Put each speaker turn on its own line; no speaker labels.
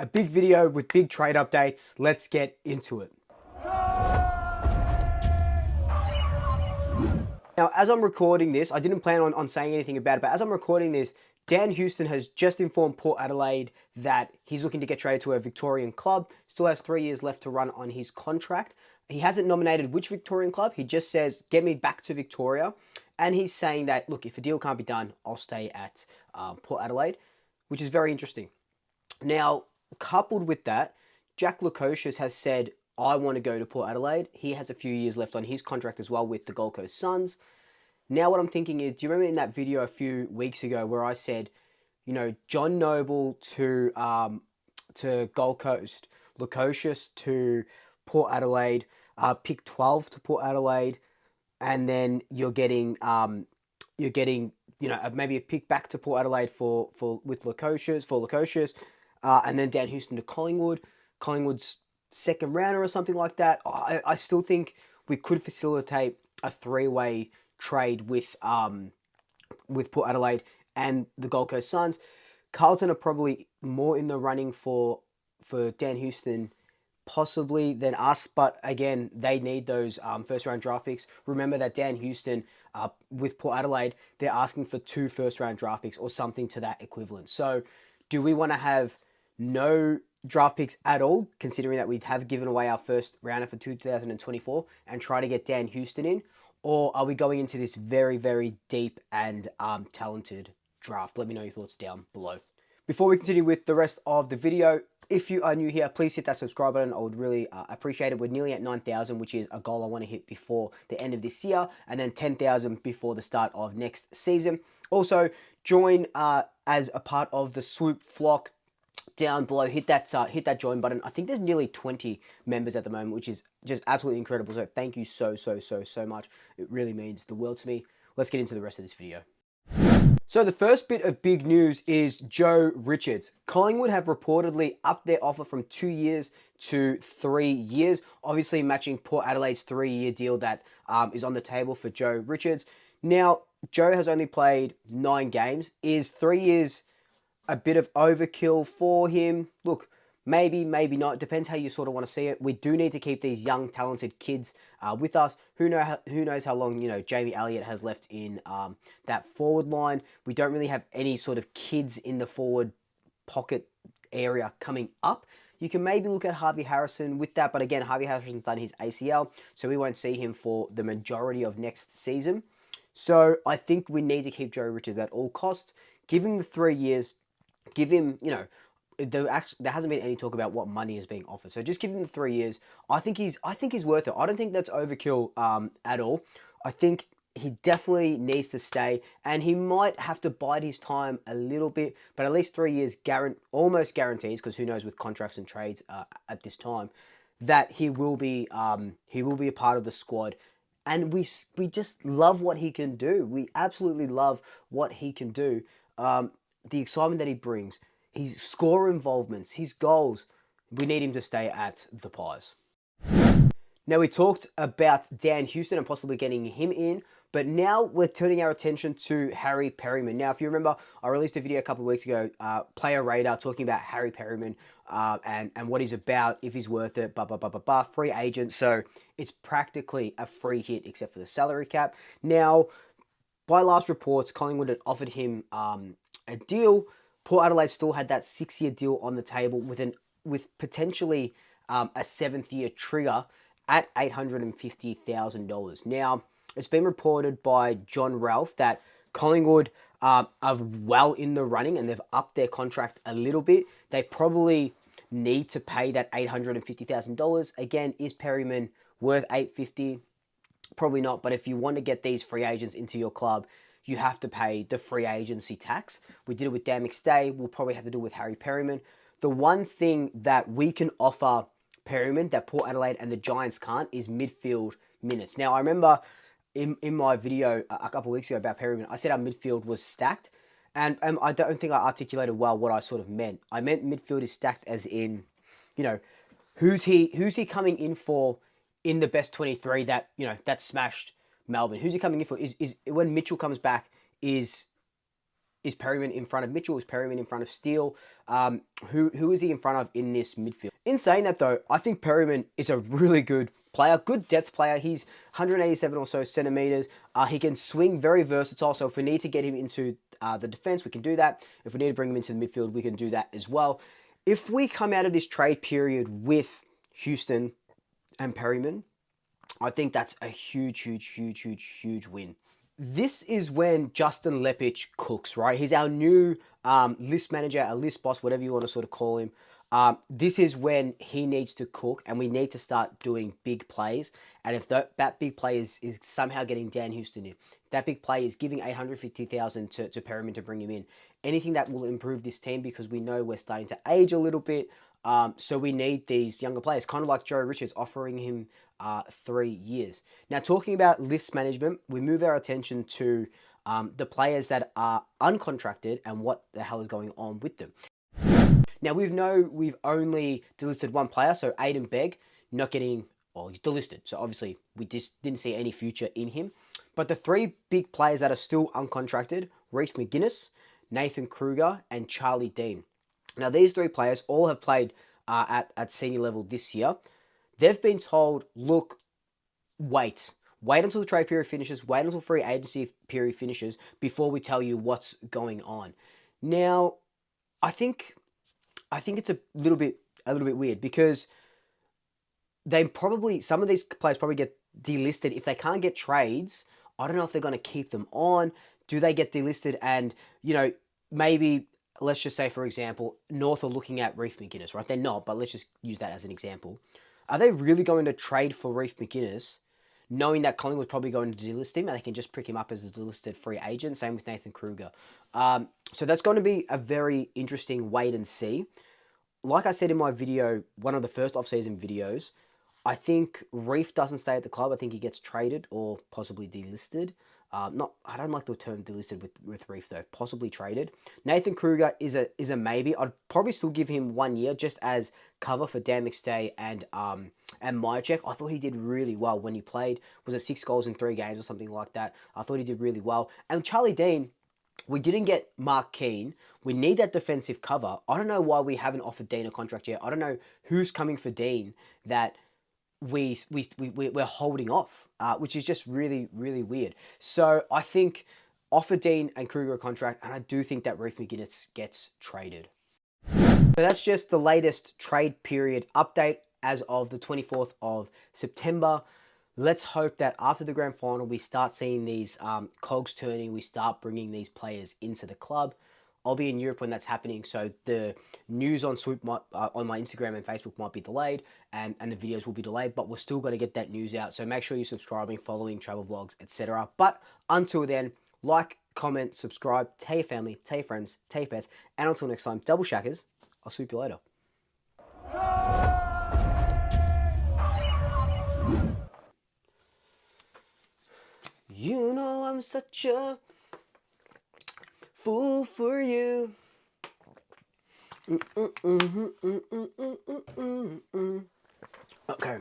A big video with big trade updates. Let's get into it. Now, as I'm recording this, I didn't plan on saying anything about it, but as I'm recording this, Dan Houston has just informed Port Adelaide that he's looking to get traded to a Victorian club. Still has 3 years left to run on his contract. He hasn't nominated which Victorian club. He just says, get me back to Victoria. And he's saying that, look, if a deal can't be done, I'll stay at Port Adelaide, which is very interesting. Now, coupled with that, Jack Lukosius has said, I want to go to Port Adelaide. He has a few years left on his contract as well with the Gold Coast Suns. Now what I'm thinking is, do you remember in that video a few weeks ago where I said, you know, John Noble to Gold Coast, Lukosius to Port Adelaide, pick 12 to Port Adelaide, and then you're getting maybe a pick back to Port Adelaide for Lukosius, and then Dan Houston to Collingwood's second rounder or something like that. I still think we could facilitate a three-way trade with Port Adelaide and the Gold Coast Suns. Carlton are probably more in the running for Dan Houston possibly than us, but again, they need those first round draft picks. Remember that Dan Houston with Port Adelaide, they're asking for 2 first round draft picks or something to that equivalent. So do we want to have no draft picks at all, considering that we have given away our first rounder for 2024 and try to get Dan Houston in? Or are we going into this very, very deep and talented draft? Let me know your thoughts down below. Before we continue with the rest of the video, if you are new here, please hit that subscribe button. I would really appreciate it. We're nearly at 9,000, which is a goal I want to hit before the end of this year, and then 10,000 before the start of next season. Also, join as a part of the Swoop flock down below. Hit that join button. I think there's nearly 20 members at the moment, which is just absolutely incredible. So thank you so much. It really means the world to me. Let's get into the rest of this video. So the first bit of big news is Joe Richards. Collingwood have reportedly upped their offer from 2 years to 3 years, obviously matching Port Adelaide's 3-year deal that is on the table for Joe Richards. Now, Joe has only played 9 games. Is 3 years a bit of overkill for him? Look, maybe, maybe not. Depends how you sort of want to see it. We do need to keep these young, talented kids with us. Who knows how long, Jamie Elliott has left in that forward line. We don't really have any sort of kids in the forward pocket area coming up. You can maybe look at Harvey Harrison with that, but again, Harvey Harrison's done his ACL, so we won't see him for the majority of next season. So I think we need to keep Joe Richards at all costs. Give him the 3 years. Give him, there hasn't been any talk about what money is being offered. So just give him the 3 years. I think he's worth it. I don't think that's overkill at all. I think he definitely needs to stay, and he might have to bide his time a little bit, but at least 3 years almost guarantees, because who knows with contracts and trades at this time, that he will be a part of the squad. And we just love what he can do. We absolutely love what he can do. The excitement that he brings, his score involvements, his goals. We need him to stay at the Pies. Now, we talked about Dan Houston and possibly getting him in, but now we're turning our attention to Harry Perryman. Now, if you remember, I released a video a couple of weeks ago, Player Radar, talking about Harry Perryman and what he's about, if he's worth it, free agent. So it's practically a free hit except for the salary cap. Now, by last reports, Collingwood had offered him a deal. Port Adelaide still had that 6-year deal on the table with potentially a 7th-year trigger at $850,000. Now, it's been reported by John Ralph that Collingwood are well in the running and they've upped their contract a little bit. They probably need to pay that $850,000. Again, is Perryman worth $850,000? Probably not, but if you want to get these free agents into your club, you have to pay the free agency tax. We did it with Dan McStay. We'll probably have to do it with Harry Perryman. The one thing that we can offer Perryman that Port Adelaide and the Giants can't is midfield minutes. Now, I remember in my video a couple of weeks ago about Perryman, I said our midfield was stacked, and I don't think I articulated well what I sort of meant. I meant midfield is stacked as in, who's he coming in for in the best 23 that smashed Melbourne? Who's he coming in for? Is when Mitchell comes back, is Is Perryman in front of Mitchell? Is Perryman in front of Steele? Who is he in front of in this midfield? In saying that though, I think Perryman is a really good player, good depth player. He's 187 or so centimeters. He can swing, very versatile. So if we need to get him into the defense, we can do that. If we need to bring him into the midfield, we can do that as well. If we come out of this trade period with Houston and Perryman, I think that's a huge win. This is when Justin Leppich cooks, right? He's our new list manager, our list boss, whatever you want to sort of call him. This is when he needs to cook, and we need to start doing big plays. And if that big play is somehow getting Dan Houston in, that big play is giving 850,000 to Perryman to bring him in, anything that will improve this team, because we know we're starting to age a little bit. So we need these younger players, kind of like Joe Richards, offering him 3 years. Now, talking about list management, we move our attention to the players that are uncontracted and what the hell is going on with them. Now, we've only delisted one player, so Aiden Begg, not getting, well, he's delisted. So obviously, we just didn't see any future in him. But the 3 big players that are still uncontracted, Reece McGuinness, Nathan Kruger, and Charlie Dean. Now, these 3 players all have played at senior level this year. They've been told, look, wait until the trade period finishes, wait until free agency period finishes before we tell you what's going on. Now, I think it's a little bit weird, because some of these players probably get delisted if they can't get trades. I don't know if they're going to keep them on. Do they get delisted? And maybe, let's just say, for example, North are looking at Reece McGuinness, right? They're not, but let's just use that as an example. Are they really going to trade for Reece McGuinness, knowing that Collingwood's probably going to delist him and they can just prick him up as a delisted free agent? Same with Nathan Kruger. So that's going to be a very interesting wait and see. Like I said in my video, one of the first off-season videos, I think Reef doesn't stay at the club. I think he gets traded or possibly delisted. I don't like the term delisted with Reef though. Possibly traded. Nathan Kruger is a maybe. I'd probably still give him 1 year just as cover for Dan McStay and Myercheck. I thought he did really well when he played. Was it 6 goals in 3 games or something like that? I thought he did really well. And Charlie Dean, we didn't get Mark Keane. We need that defensive cover. I don't know why we haven't offered Dean a contract yet. I don't know who's coming for Dean that we're holding off, which is just really weird. So I think offer Dean and Kruger a contract, and I do think that Reece McGuinness gets traded. So that's just the latest trade period update as of the 24th of September. Let's hope that after the grand final, we start seeing these cogs turning. We start bringing these players into the club. I'll be in Europe when that's happening, so the news on Swoop on my Instagram and Facebook might be delayed, and the videos will be delayed, but we're still going to get that news out. So make sure you're subscribing, following, travel vlogs, etc. But until then, like, comment, subscribe, tell your family, tell your friends, tell your pets, and until next time, double shackers, I'll swoop you later. You know I'm such a fool for you. Okay.